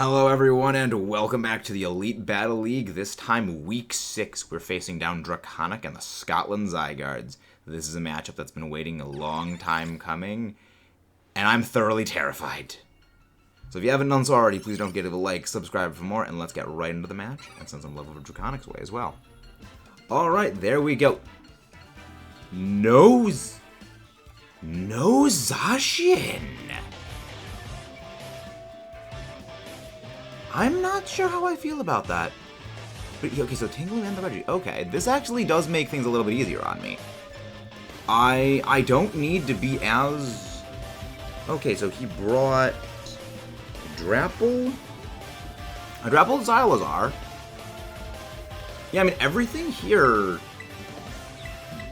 Hello everyone and welcome back to the Elite Battle League. This time week 6, we're facing down Draconic and the Scotland Zygardes. This is a matchup that's been waiting a long time coming, and I'm thoroughly terrified. So if you haven't done so already, please don't forget to like, subscribe for more, and let's get right into the match and send some love over Draconic's way as well. Alright, there we go. No Zacian. I'm not sure how I feel about that. But, okay, so Tingling and the Reggie. Okay, this actually does make things a little bit easier on me. I don't need to be as... Okay, so he brought... Drapple? A Drapple Xylazar. Yeah, I mean, everything here...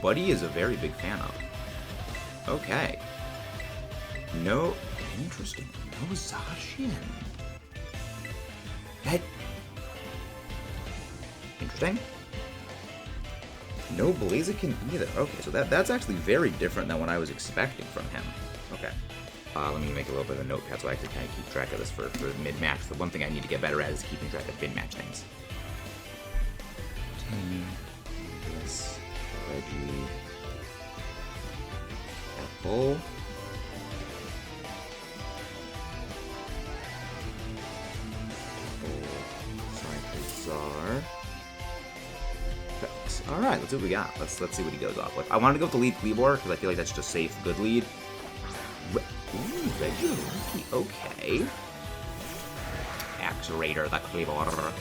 Buddy is a very big fan of. Okay. No... Interesting. No Zacian. That... Interesting. No Blaziken either. Okay, so that's actually very different than what I was expecting from him. Okay. Let me make a little bit of a notepad so I can kind of keep track of this for mid-match. The one thing I need to get better at is keeping track of mid-match things. This, Reggie, Apple. Alright, let's see what we got. Let's see what he goes off with. I wanted to go with the lead Kleavor, because I feel like that's just a safe, good lead. Ooh, Reggie, okay. Axe Raider, the Kleavor.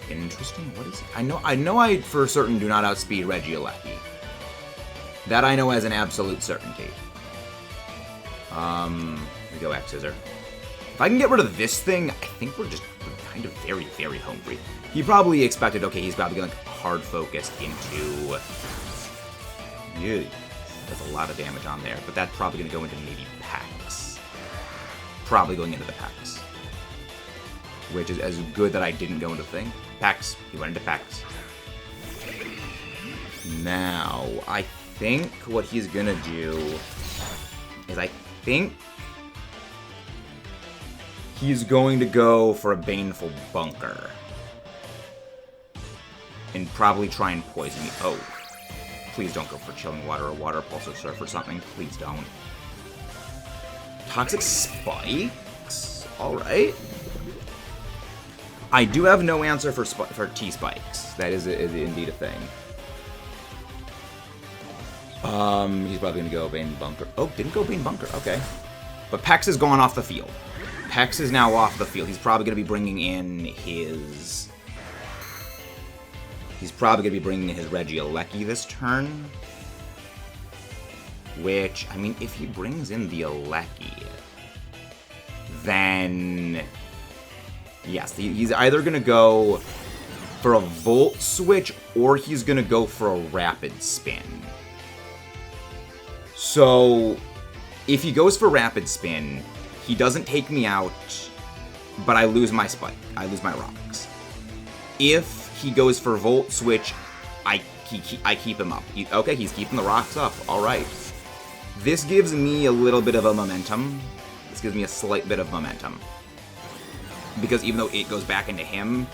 Interesting, what is it? I know I for certain do not outspeed Regieleki. That I know as an absolute certainty. We go X Scissor. If I can get rid of this thing, I think we're kind of very, very home free. He probably expected, okay, he's probably going to hard focus into... Yeah, that's a lot of damage on there, but that's probably going to go into maybe Pax. Probably going into the Pax. Which is as good that I didn't go into the thing. Pax, he went into Pax. Now, I think what he's going to do is he's going to go for a Baneful Bunker. And probably try and poison me. Oh. Please don't go for Chilling Water or Water Pulse or Surf or something. Please don't. Toxic Spikes? Alright. I do have no answer for T-Spikes. That is indeed a thing. He's probably going to go Bane Bunker. Oh, didn't go Bane Bunker. Okay. But Pex is going off the field. Pex is now off the field. He's probably going to be bringing in his... He's probably going to be bringing in his Regieleki this turn. Which, I mean, if he brings in the Eleki, then... Yes, he's either going to go for a Volt Switch, or he's going to go for a Rapid Spin. So, if he goes for Rapid Spin, he doesn't take me out, but I lose my Spike. I lose my rocks. If he goes for Volt Switch, I keep him up. Okay, he's keeping the rocks up. Alright. This gives me a little bit of a momentum. This gives me a slight bit of momentum. Because even though it goes back into him,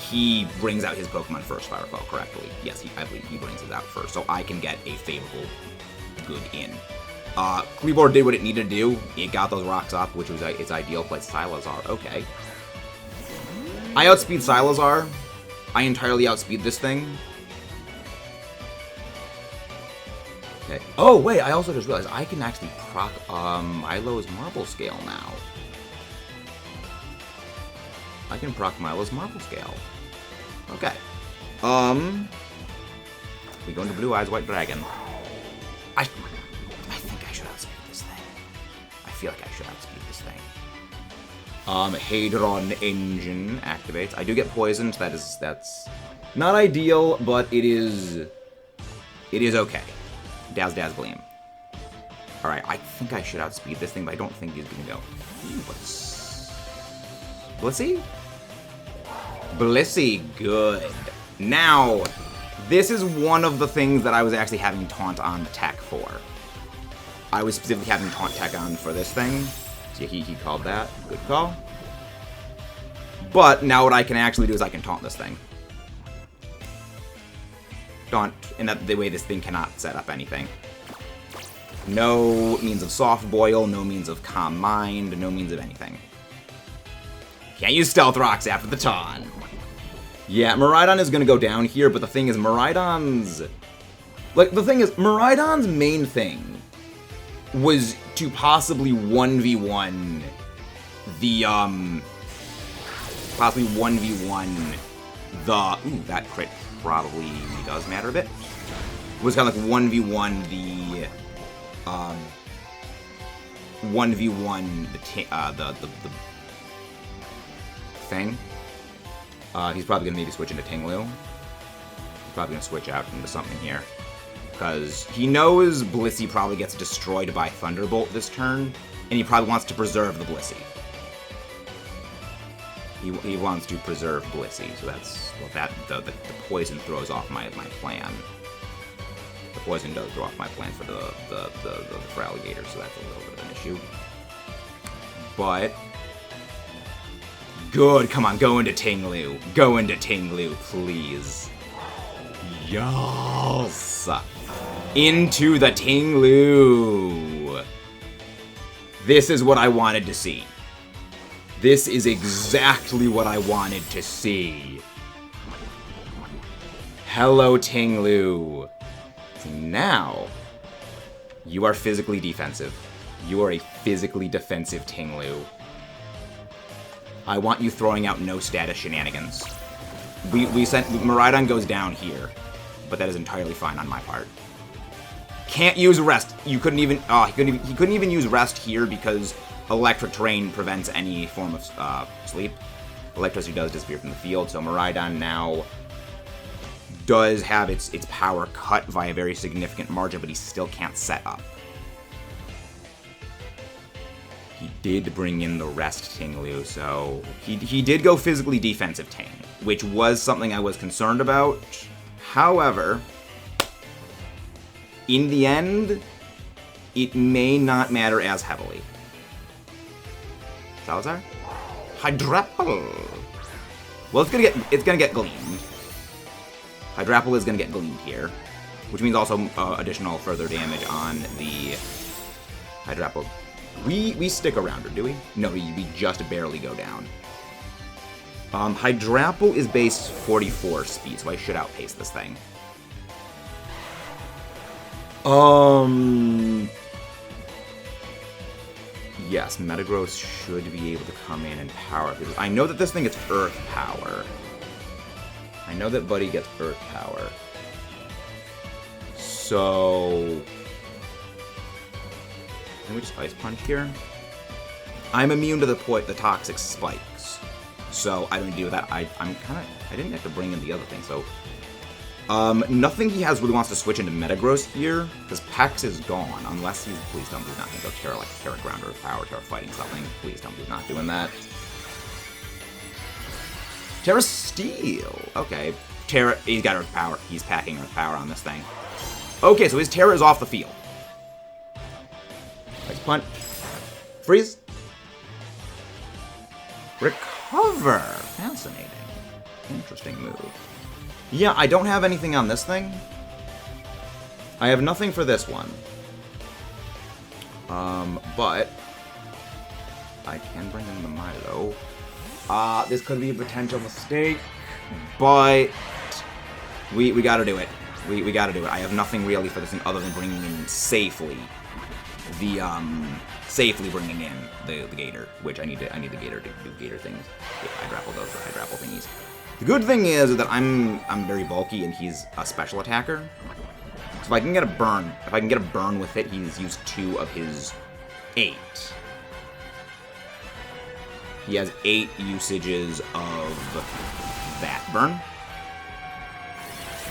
he brings out his Pokemon first, if I recall correctly. Yes, I believe he brings it out first, so I can get a favorable good in. Kleavor did what it needed to do. It got those rocks up, which was its ideal place. Xylazar, okay. I outspeed Xylazar. I entirely outspeed this thing. Okay. Oh, wait, I also just realized I can actually proc Milo's Marble Scale now. I can proc Milo's Marble Scale. Okay. We go into Blue Eyes White Dragon. I think I should outspeed this thing. I feel like I should outspeed this thing. Hadron Engine activates. I do get poisoned. That's not ideal, but it is okay. Daz Gleam. Alright, I think I should outspeed this thing, but I don't think he's gonna go. Ooh, what's... Blissey? Blissey, good. Now, this is one of the things that I was actually having Taunt on Tech for. I was specifically having Taunt Tech on for this thing. So he called that. Good call. But now what I can actually do is I can taunt this thing. Taunt, and that the way this thing cannot set up anything. No means of soft boil, no means of calm mind, no means of anything. Can't use stealth rocks after the taunt. Yeah, Miraidon is gonna go down here, but the thing is, Miraidon's main thing was to possibly 1v1 the, ooh, that crit probably does matter a bit. Was kind of like 1v1 the, 1v1 the thing. He's probably gonna maybe switch into Tinglu. He's probably gonna switch out into something here. Because he knows Blissey probably gets destroyed by Thunderbolt this turn, and he probably wants to preserve the Blissey. He wants to preserve Blissey, so that's well, the poison throws off my plan. The poison does throw off my plan for Alligator, so that's a little bit of an issue. But good, come on, go into Tinglu. Go into Tinglu, please. Yes! Into the Tinglu! This is what I wanted to see. This is exactly what I wanted to see. Hello, Tinglu. Now, you are physically defensive. You are a physically defensive Tinglu. I want you throwing out no status shenanigans. We sent Miraidon goes down here, but that is entirely fine on my part. Can't use rest. You couldn't even. He couldn't even use rest here because electric terrain prevents any form of sleep. Electricity does disappear from the field, so Miraidon now does have its power cut by a very significant margin, but he still can't set up. He did bring in the rest Tinglu, so he did go physically defensive Ting, which was something I was concerned about. However, in the end, it may not matter as heavily. Salazar? Hydrapple! Well, it's gonna get gleamed. Hydrapple is gonna get gleamed here, which means also additional further damage on the Hydrapple. We stick around her, do we? No, we just barely go down. Hydrapple is base 44 speed, so I should outpace this thing. Yes, Metagross should be able to come in and power. I know that this thing gets Earth Power. I know that Buddy gets Earth Power. So can we just Ice Punch here? I'm immune to the toxic spikes, so I don't do that. I didn't have to bring in the other thing, so nothing he has really wants to switch into Metagross here, because Pex is gone, unless he's, please tell me he's not going to go Terra Ground or Power, Terra Fighting something. Please tell me he's not doing that. Terra Steel! Okay. Terra, he's got Earth Power. He's packing Earth Power on this thing. Okay, so his Terra is off the field. Ice Punch. Freeze. Recover! Fascinating. Interesting move. Yeah, I don't have anything on this thing. I have nothing for this one. But I can bring in the Milo. This could be a potential mistake, but we gotta do it. We gotta do it. I have nothing really for this thing other than bringing in safely bringing in the Gator, which I need the Gator to do Gator things. Hydrapple those for Hydrapple thingies. The good thing is that I'm very bulky and he's a special attacker. So if I can get a burn with it, he's used 2 of his 8. He has 8 usages of that burn.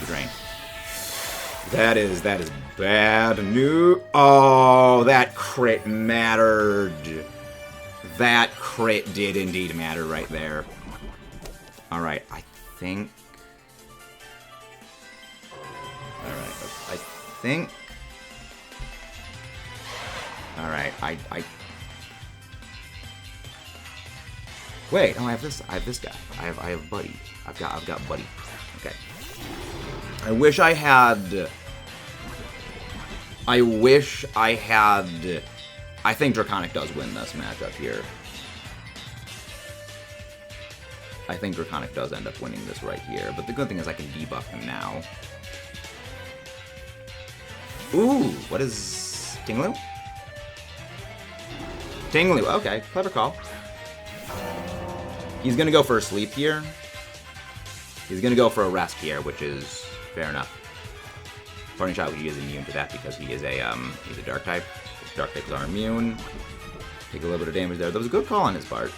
Drain. That is bad news. Oh, that crit mattered. That crit did indeed matter right there. Alright, I think... Alright, Wait, oh, I have this guy. I have Buddy. I've got Buddy. Okay. I wish I had... I think Draconic does win this matchup here. I think Draconic does end up winning this right here, but the good thing is I can debuff him now. Ooh, what is... Tinglu? Tinglu, okay, clever call. He's gonna go for a sleep here. He's gonna go for a rest here, which is fair enough. Parting Shot, he is immune to that because he is a he's a dark type. His dark types are immune. Take a little bit of damage there. That was a good call on his part.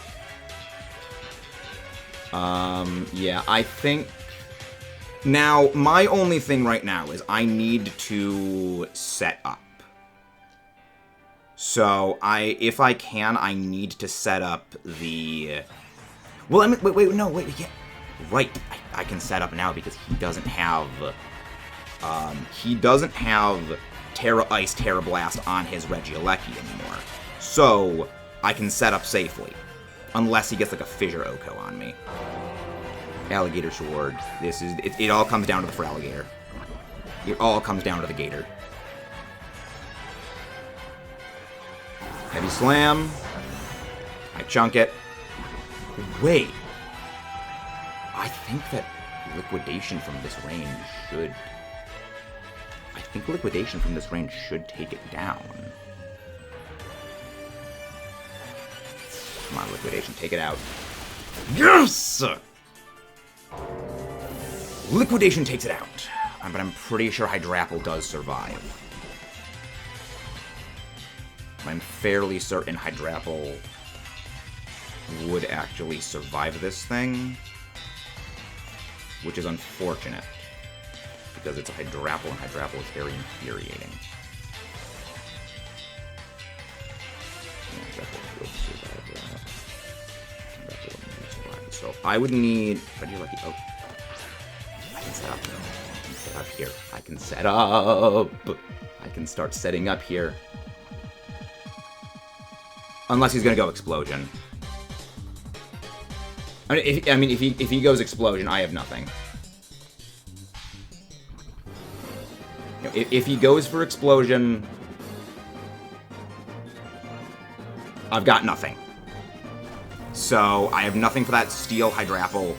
Yeah, I think... Now, my only thing right now is I need to set up. So, if I can, I need to set up the... Well, I mean, wait, yeah. Right, I can set up now because he doesn't have... Terra Ice, Terra Blast on his Regieleki anymore. So, I can set up safely. Unless he gets like a Fissure Oko on me. Alligator Sword. This is... It all comes down to the Feraligatr. It all comes down to the Gator. Heavy Slam. I chunk it. Wait. I think that Liquidation from this range should... I think Liquidation from this range should take it down. Come on, Liquidation, take it out. Yes! Liquidation takes it out. But I'm pretty sure Hydrapple does survive. I'm fairly certain Hydrapple would actually survive this thing. Which is unfortunate. Because it's a Hydrapple, and Hydrapple is very infuriating. So I would need... Regieleki. Oh. I can set up. I can set up here. I can set up. I can start setting up here. Unless he's gonna go Explosion. I mean, if he goes Explosion, I have nothing. You know, if he goes for Explosion, I've got nothing. So, I have nothing for that Steel Hydrapple.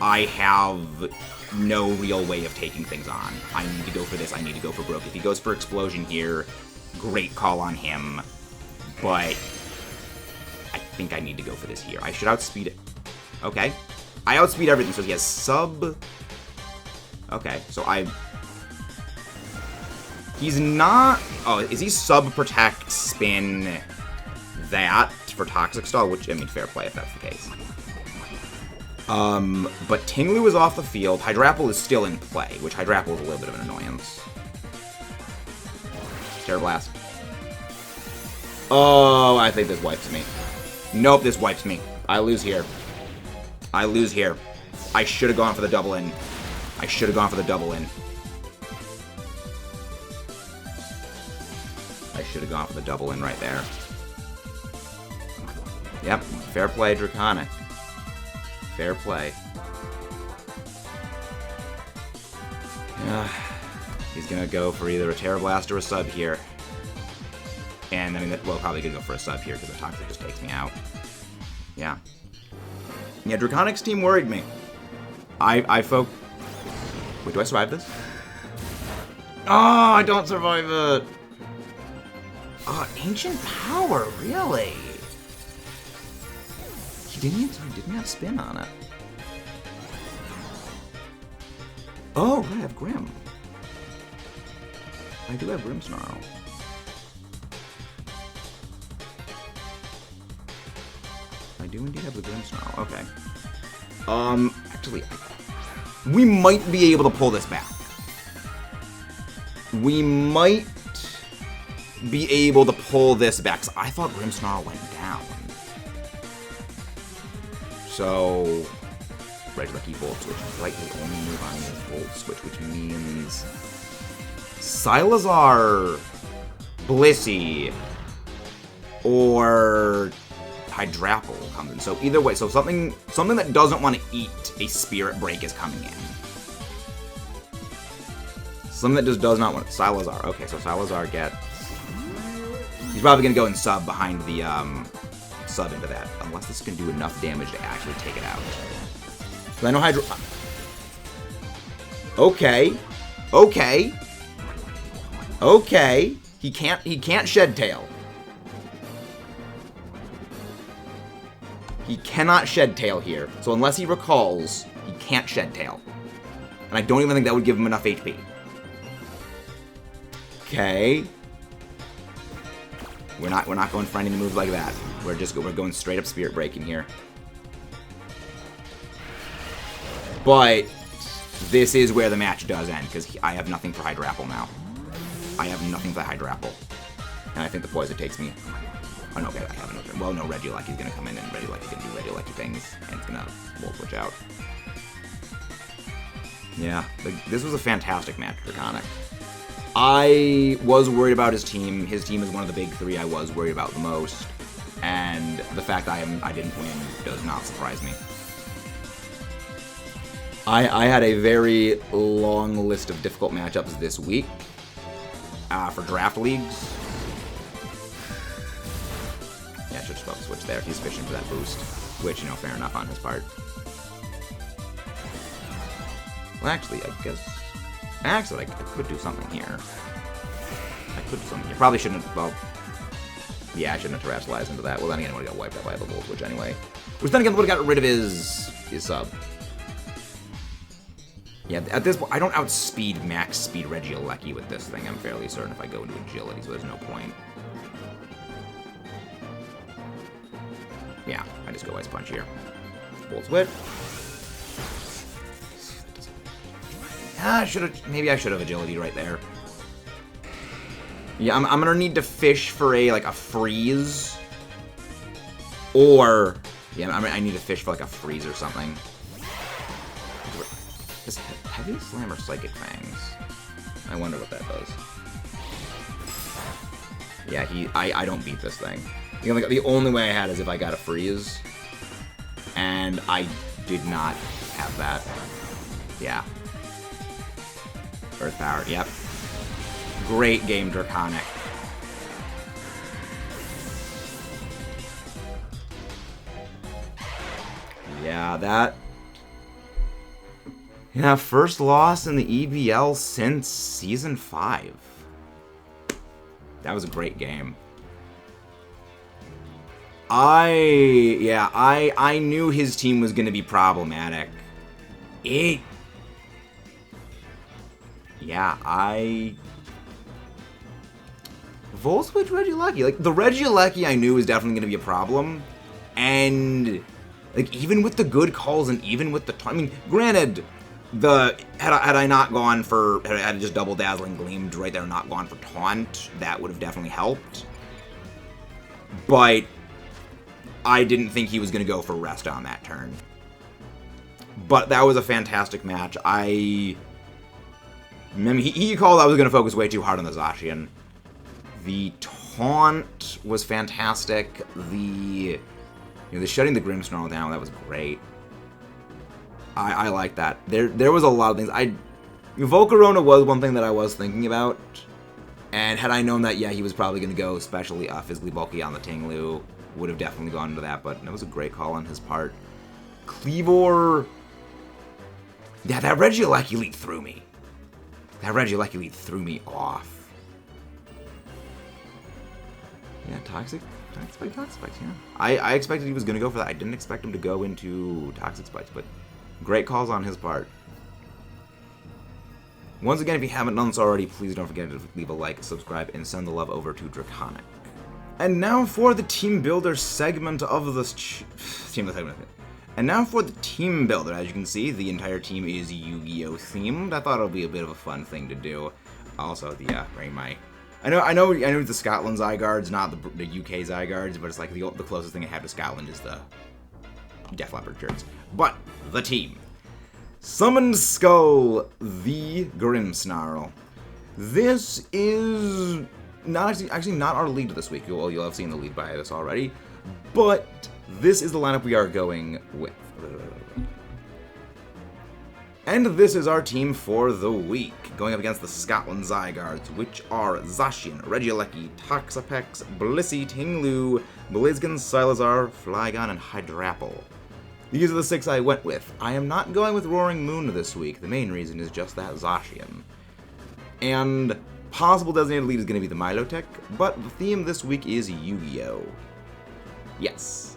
I have no real way of taking things on. I need to go for this, I need to go for Broke. If he goes for Explosion here, great call on him. But I think I need to go for this here. I should outspeed it. Okay. I outspeed everything, so he has sub... Okay, so he's not... Oh, is he sub-protect, spin, that for Toxic Stall? Which, I mean, fair play if that's the case. But Tinglu is off the field. Hydrapple is still in play, which Hydrapple is a little bit of an annoyance. Terra Blast. Oh, I think this wipes me. Nope, this wipes me. I lose here. I lose here. I should have gone for the double in. I should have gone for the double in. I should have gone for the double in right there. Yep, fair play, Draconic. Fair play. He's gonna go for either a Terra Blast or a sub here. And I mean, well, probably gonna go for a sub here because the Toxic just takes me out. Yeah. Yeah, Draconic's team worried me. Wait, do I survive this? Oh, I don't survive it. Oh, Ancient Power, really? He didn't have spin on it. Oh, I have Grim. I do have Grimmsnarl. I do indeed have the Grimmsnarl. Okay. Actually, we might be able to pull this back. We might be able to pull this back. So I thought Grimmsnarl went down. So, Regieleki Volt Switch. Right, we only move on this Volt Switch, which means Sylazar, Blissey, or Hydrapple comes in. So either way, so something that doesn't want to eat a Spirit Break is coming in. Something that just does not want Salazar. Okay, so Salazar gets... He's probably going to go and sub behind the sub into that, unless this can do enough damage to actually take it out. So I know Hydro... Okay. Okay. Okay. He can't Shed Tail. He cannot Shed Tail here. So unless he recalls, he can't Shed Tail. And I don't even think that would give him enough HP. Okay. We're not going for any moves like that. We're going straight up Spirit Breaking here. But this is where the match does end, because I have nothing for Hydrapple now. I have nothing for Hydrapple. And I think the Poison takes me. Oh, no, okay, I have another. Well, no, Regieleku's going to come in, and Regieleku's going to do Regieleku things, and it's going to Volt Switch out. Yeah, this was a fantastic match, Draconic. I was worried about his team. His team is one of the big three I was worried about the most. And the fact I didn't win does not surprise me. I had a very long list of difficult matchups this week for draft leagues. Yeah, I should just probably switch there. He's fishing for that boost, which, you know, fair enough on his part. Well, actually, I guess... Actually, I could do something here. I could do something here. Probably shouldn't have... Well... Yeah, I shouldn't have terrestrialized into that. Well, then again, I would have got wiped out by the Volt Switch anyway. Which then again would have got rid of his sub. Yeah, at this point, I don't outspeed max speed Regieleki with this thing. I'm fairly certain if I go into agility, so there's no point. Yeah, I just go Ice Punch here. Volt Switch. Maybe I should have agility right there. Yeah, I'm gonna need to fish for a freeze. Or, yeah, I need to fish for a freeze or something. Is Heavy Slam or Psychic Fangs? I wonder what that does. Yeah, I don't beat this thing. The only way I had is if I got a freeze. And I did not have that. Yeah. Earth Power, yep. Great game, Draconic. Yeah, that... Yeah, first loss in the EBL since Season 5. That was a great game. I knew his team was going to be problematic. Volt Switch Regieleki. The Regieleki I knew was definitely going to be a problem. And, even with the good calls and even with the... I mean, granted, had I not gone for... Had I just double Dazzling Gleamed right there and not gone for Taunt, that would have definitely helped. But I didn't think he was going to go for Rest on that turn. But that was a fantastic match. I mean, he called I was going to focus way too hard on the Zacian. The Taunt was fantastic. The shutting the Grimmsnarl down, that was great. I like that. There was a lot of things. Volcarona was one thing that I was thinking about. And had I known that, yeah, he was probably going to go especially physically bulky on the Tinglu, would have definitely gone into that, but that was a great call on his part. Cleavor... Yeah, that Regieleki lead threw me. That Regieleki lead threw me off. Yeah, Toxic Spikes, yeah. I expected he was going to go for that. I didn't expect him to go into Toxic Spikes, but great calls on his part. Once again, if you haven't done so already, please don't forget to leave a like, subscribe, and send the love over to Draconic. And now for the Team Builder segment of this... And now for the Team Builder. As you can see, the entire team is Yu-Gi-Oh! Themed. I thought it would be a bit of a fun thing to do. Also, bring my... I know the Scotland Zygarde's not the UK Zygardes, but it's like the closest thing I have to Scotland is the Def Leppard shirts. But, the team. Summoned Skull, the Grimmsnarl. This is not actually not our lead this week. You'll have seen the lead by this already. But this is the lineup we are going with. And this is our team for the week, going up against the Scotland Zygardes, which are Zacian, Regieleki, Toxapex, Blissey, Tinglu, Blaziken, Silazar, Flygon, and Hydrapple. These are the 6 I went with. I am not going with Roaring Moon this week. The main reason is just that Zacian. And possible designated lead is going to be the Milotic, but the theme this week is Yu-Gi-Oh! Yes.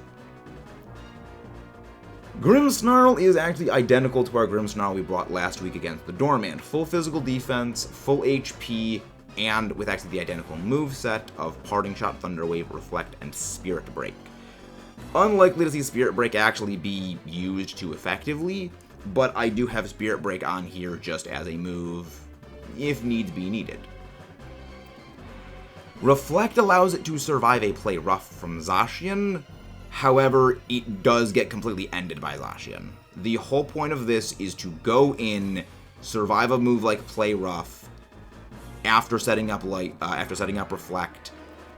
Grimmsnarl is actually identical to our Grimmsnarl we brought last week against the Dormant. Full physical defense, full HP, and with actually the identical moveset of Parting Shot, Thunder Wave, Reflect, and Spirit Break. Unlikely to see Spirit Break actually be used too effectively, but I do have Spirit Break on here just as a move, if needs be needed. Reflect allows it to survive a Play Rough from Zacian. However, it does get completely ended by Zacian. The whole point of this is to go in, survive a move like Play Rough, after setting up Reflect,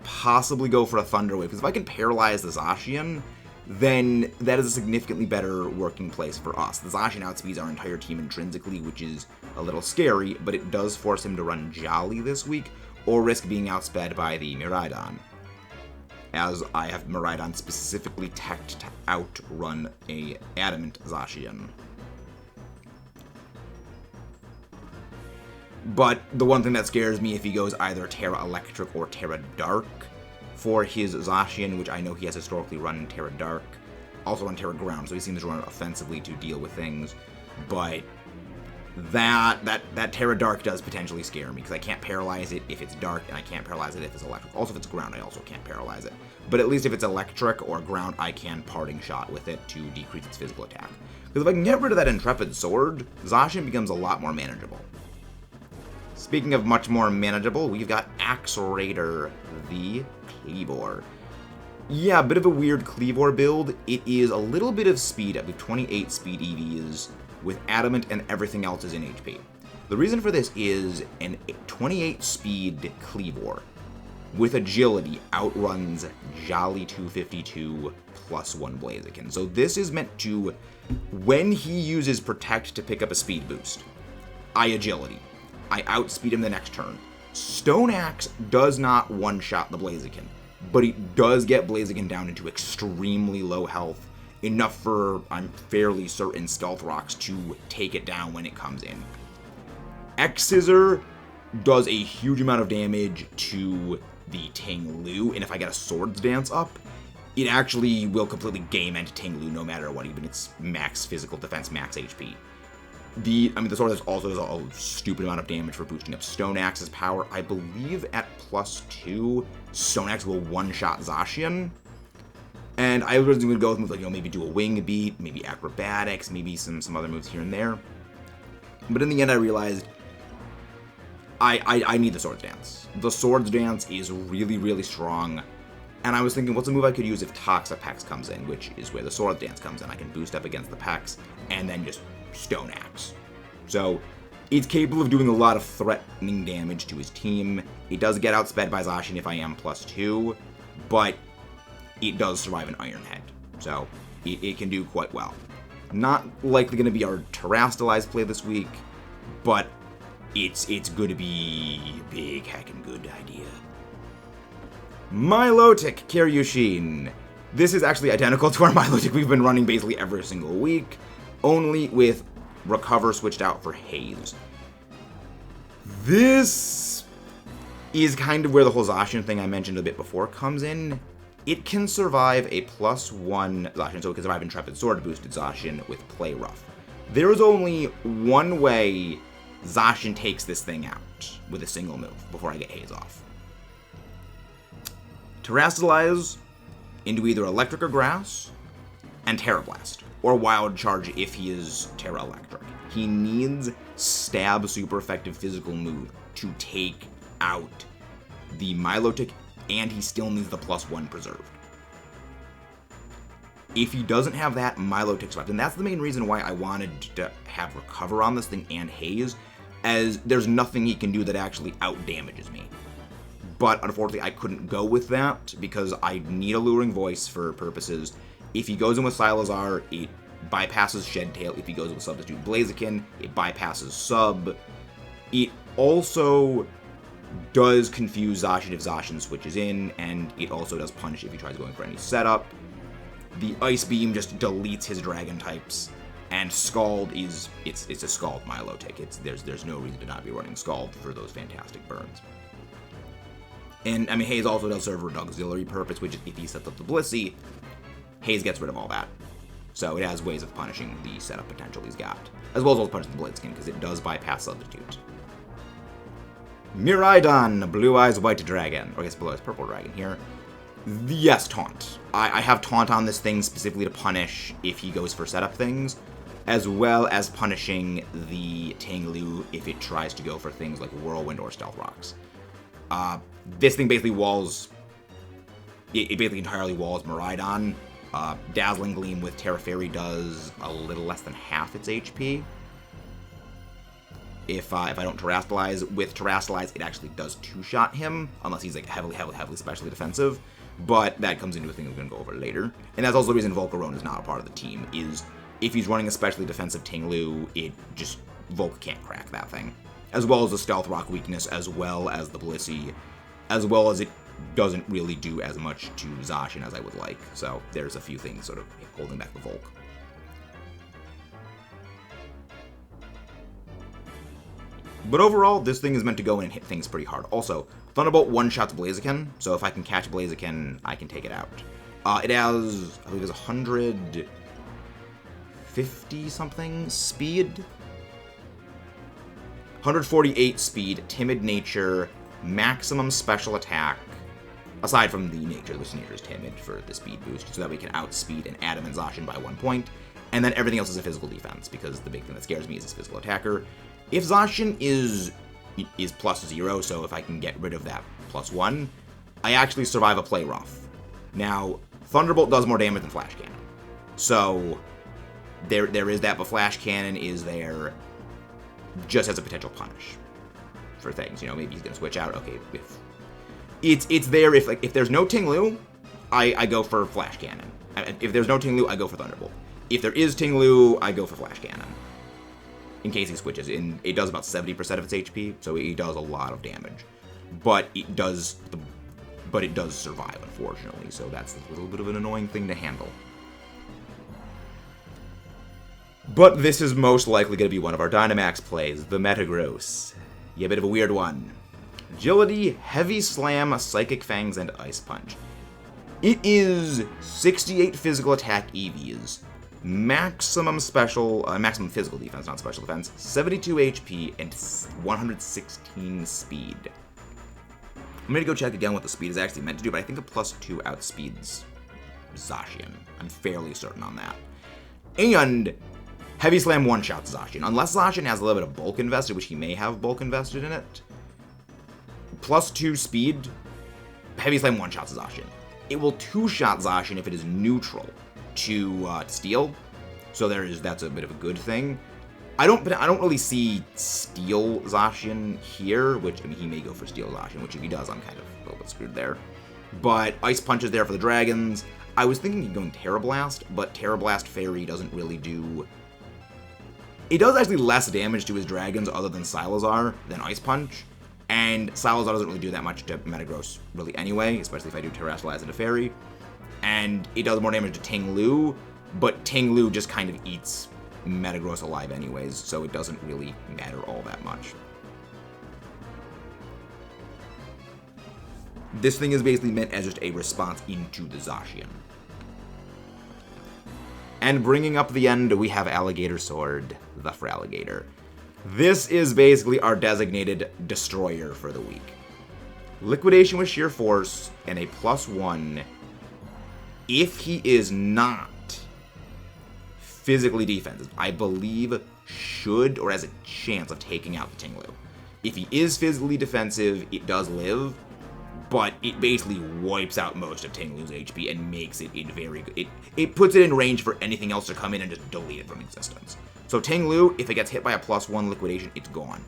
possibly go for a Thunder Wave. Because if I can paralyze the Zacian, then that is a significantly better working place for us. The Zacian outspeeds our entire team intrinsically, which is a little scary, but it does force him to run Jolly this week, or risk being outsped by the Miraidon, as I have Miraidon specifically teched to outrun a Adamant Zacian. But the one thing that scares me if he goes either Terra Electric or Terra Dark for his Zacian, which I know he has historically run Terra Dark, also run Terra Ground, so he seems to run offensively to deal with things, but that Terra Dark does potentially scare me, because I can't paralyze it if it's dark, and I can't paralyze it if it's electric. Also, if it's ground, I also can't paralyze it. But at least if it's electric or ground, I can Parting Shot with it to decrease its physical attack. Because if I can get rid of that Intrepid Sword, Zacian becomes a lot more manageable. Speaking of much more manageable, we've got Axe Raider, the Kleavor. Yeah, a bit of a weird Kleavor build. It is a little bit of speed, up to 28 speed EVs, with Adamant and everything else is in HP. The reason for this is an 28 speed Kleavor with agility outruns Jolly 252 plus 1 Blaziken. So this is meant to, when he uses Protect to pick up a speed boost, I agility. I outspeed him the next turn. Stone Axe does not one-shot the Blaziken, but it does get Blaziken down into extremely low health, enough for, I'm fairly certain, Stealth Rocks to take it down when it comes in. X-Scissor does a huge amount of damage to the Tinglu, and if I get a Swords Dance up, it actually will completely game end Tinglu no matter what, even its max physical defense, max HP. The Swords Dance also does a stupid amount of damage for boosting up Stone Axe's power. I believe at +2, Stone Axe will one-shot Zacian. And I was going to go with moves like, maybe do a Wing Beat, maybe Acrobatics, maybe some other moves here and there. But in the end, I realized I need the Swords Dance. The Swords Dance is really, really strong. And I was thinking, what's a move I could use if Toxapex comes in, which is where the Swords Dance comes in. I can boost up against the Pex, and then just Stone Axe. So it's capable of doing a lot of threatening damage to his team. It does get outsped by Zacian if I am +2, but it does survive an Iron Head, so it can do quite well. Not likely going to be our Terrastalize play this week, but it's going to be a big heckin' good idea. Milotic Karyushin. This is actually identical to our Milotic we've been running basically every single week, only with Recover switched out for Haze. This is kind of where the whole Zacian thing I mentioned a bit before comes in. It can survive a +1 Zacian, so it can survive Intrepid Sword boosted Zacian with Play Rough. There is only one way Zacian takes this thing out with a single move before I get Haze off. Terrastalize into either Electric or Grass, and Terra Blast, or Wild Charge if he is Terra Electric. He needs Stab super effective physical move to take out the Milotic, and he still needs the +1 preserved. If he doesn't have that, Milotic's left, and that's the main reason why I wanted to have Recover on this thing and Haze, as there's nothing he can do that actually out-damages me. but unfortunately I couldn't go with that because I need Alluring Voice for purposes. If he goes in with Sylazar, it bypasses Shed Tail. If he goes with Substitute Blaziken, it bypasses Sub. It also does confuse Zacian if Zacian switches in, and it also does punish if he tries going for any setup. The Ice Beam just deletes his dragon types, and Scald is it's a Scald Milotic. There's no reason to not be running Scald for those fantastic burns. And I mean, Haze also does serve an auxiliary purpose, which is if he sets up the Blissey, Haze gets rid of all that. So it has ways of punishing the setup potential he's got, as well as also punishing the Blitzkin, because it does bypass Substitute. Miraidon, Blue Eyes White Dragon, or I guess Blue Eyes Purple Dragon here. Yes, Taunt. I have Taunt on this thing specifically to punish if he goes for setup things, as well as punishing the Tanglu if it tries to go for things like Whirlwind or Stealth Rocks. This thing basically walls... It basically entirely walls Miraidon. Dazzling Gleam with Terra Fairy does a little less than half its HP. If I don't Terrastalize, with Terrastalize, it actually does two-shot him, unless he's like heavily specially defensive. But that comes into a thing we're going to go over later. And that's also the reason Volcarone is not a part of the team, is if he's running a specially defensive Tinglu, it just, Volk can't crack that thing. As well as the Stealth Rock weakness, as well as the Blissey, as well as it doesn't really do as much to Zacian as I would like. So there's a few things sort of holding back the Volk. But overall, this thing is meant to go in and hit things pretty hard. Also, Thunderbolt one-shots Blaziken, so if I can catch Blaziken, I can take it out. It has, I believe it's 150-something speed? 148 speed, Timid Nature, maximum special attack, aside from the nature, this nature is timid for the speed boost, so that we can outspeed and Adam and Zacian by 1 point, and then everything else is a physical defense, because the big thing that scares me is this physical attacker. If Zacian is +0, so if I can get rid of that +1, I actually survive a play rough. Now, Thunderbolt does more damage than Flash Cannon, so there is that, but Flash Cannon is there just as a potential punish for things. You know, maybe he's gonna switch out. Okay, if it's there if there's no Tinglu, I go for Flash Cannon. If there's no Tinglu, I go for Thunderbolt. If there is Tinglu, I go for Flash Cannon. In case he switches in, it does about 70% of its HP, so it does a lot of damage. But it does survive, unfortunately, so that's a little bit of an annoying thing to handle. But this is most likely going to be one of our Dynamax plays, the Metagross. Yeah, a bit of a weird one. Agility, Heavy Slam, Psychic Fangs, and Ice Punch. It is 68 physical attack EVs, maximum physical defense, not special defense, 72 HP, and 116 speed. I'm going to go check again what the speed is actually meant to do, but I think a +2 outspeeds Zacian. I'm fairly certain on that. And Heavy Slam one-shots Zacian. Unless Zacian has a little bit of bulk invested, which he may have bulk invested in it, +2 speed, Heavy Slam one-shots Zacian. It will two-shot Zacian if it is neutral to Steel, so that's a bit of a good thing. I don't really see Steel Zacian here, which, I mean, he may go for Steel Zacian, which if he does, I'm kind of a little bit screwed there. But Ice Punch is there for the dragons. I was thinking of going Terra Blast, but Terra Blast Fairy doesn't really do... It does actually less damage to his dragons other than Sylazar than Ice Punch, and Sylazar doesn't really do that much to Metagross really anyway, especially if I do Terrastalize into Fairy. And it does more damage to Tinglu, but Tinglu just kind of eats Metagross alive anyways, so it doesn't really matter all that much. This thing is basically meant as just a response into the Zacian. And bringing up the end, we have Alligator Sword, the Feraligatr. This is basically our designated destroyer for the week. Liquidation with Sheer Force and a +1 if he is not physically defensive. I believe should or has a chance of taking out the Tinglu. If he is physically defensive, it does live, but it basically wipes out most of Tinglu's HP and makes it in very good. It puts it in range for anything else to come in and just delete it from existence. So Tinglu, if it gets hit by a +1 liquidation, it's gone.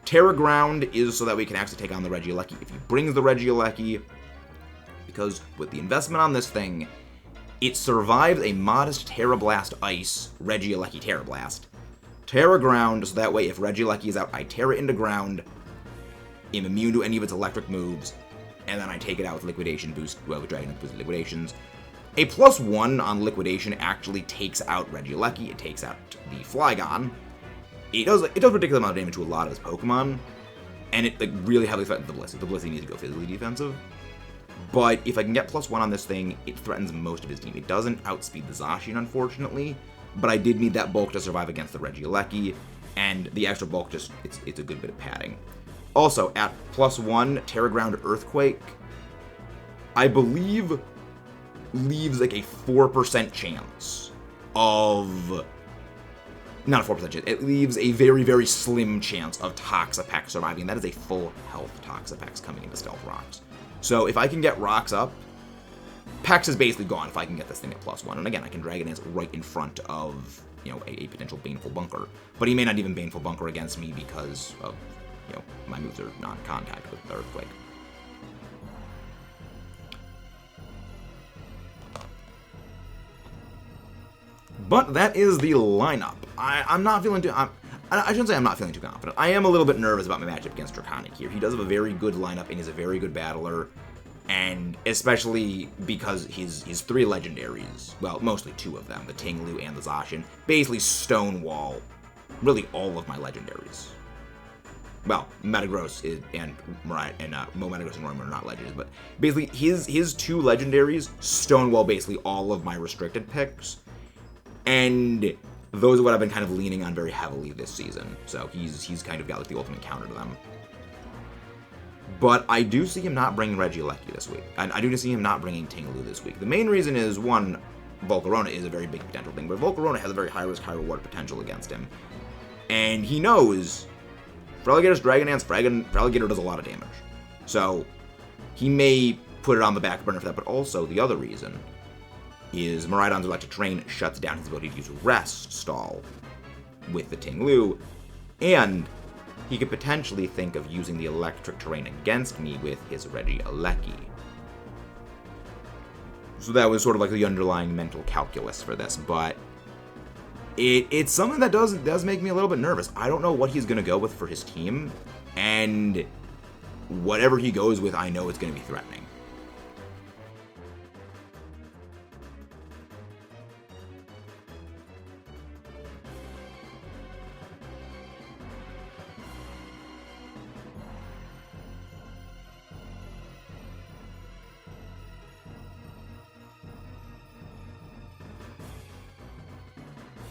Terra Ground is so that we can actually take on the Regieleki. If he brings the Regieleki, because with the investment on this thing, it survives a modest Terra Blast Ice, Regieleki Terra Blast. Terra Ground, so that way if Regieleki is out, I Terra into ground, am immune to any of its electric moves, and then I take it out with Liquidation Boost, well, with Dragon Boost Liquidations. A +1 on Liquidation actually takes out Regieleki, it takes out the Flygon. It does ridiculous amount of damage to a lot of his Pokemon, and it like really heavily threatens the Blissey. The Blissey needs to go physically defensive. But if I can get +1 on this thing, it threatens most of his team. It doesn't outspeed the Zacian, unfortunately, but I did need that bulk to survive against the Regieleki, and the extra bulk just, it's a good bit of padding. Also, at +1, Terra Ground Earthquake, I believe leaves like a 4% chance of... Not a 4% chance, it leaves a very, very slim chance of Toxapex surviving. That is a full health Toxapex coming into Stealth Rocks. So if I can get Rocks up, Pex is basically gone if I can get this thing at +1. And again, I can Dragon Dance right in front of, you know, a potential Baneful Bunker. But he may not even Baneful Bunker against me because of, you know, my moves are non-contact with the Earthquake. But that is the lineup. I'm not feeling too... I shouldn't say I'm not feeling too confident. I am a little bit nervous about my matchup against Draconic here. He does have a very good lineup, and he's a very good battler. And especially because his 3 legendaries, well, mostly 2 of them, the Tinglu and the Zacian, basically stonewall really all of my legendaries. Well, Metagross and Mariah and Mo Metagross and Roymer are not legendaries, but basically his 2 legendaries stonewall basically all of my restricted picks. And those are what I've been kind of leaning on very heavily this season. So he's kind of got like the ultimate counter to them. But I do see him not bringing Regieleki this week. And I do see him not bringing Tinglu this week. The main reason is, one, Volcarona is a very big potential thing, but Volcarona has a very high risk, high reward potential against him. And he knows Feraligator's Dragon Dance, Feraligator does a lot of damage. So he may put it on the back burner for that, but also the other reason is Miraidon's Electric Terrain shuts down his ability to use Rest Stall with the Tinglu, and he could potentially think of using the Electric Terrain against me with his Regieleki. So that was sort of like the underlying mental calculus for this, but it's something that does make me a little bit nervous. I don't know what he's going to go with for his team, and whatever he goes with, I know it's going to be threatening.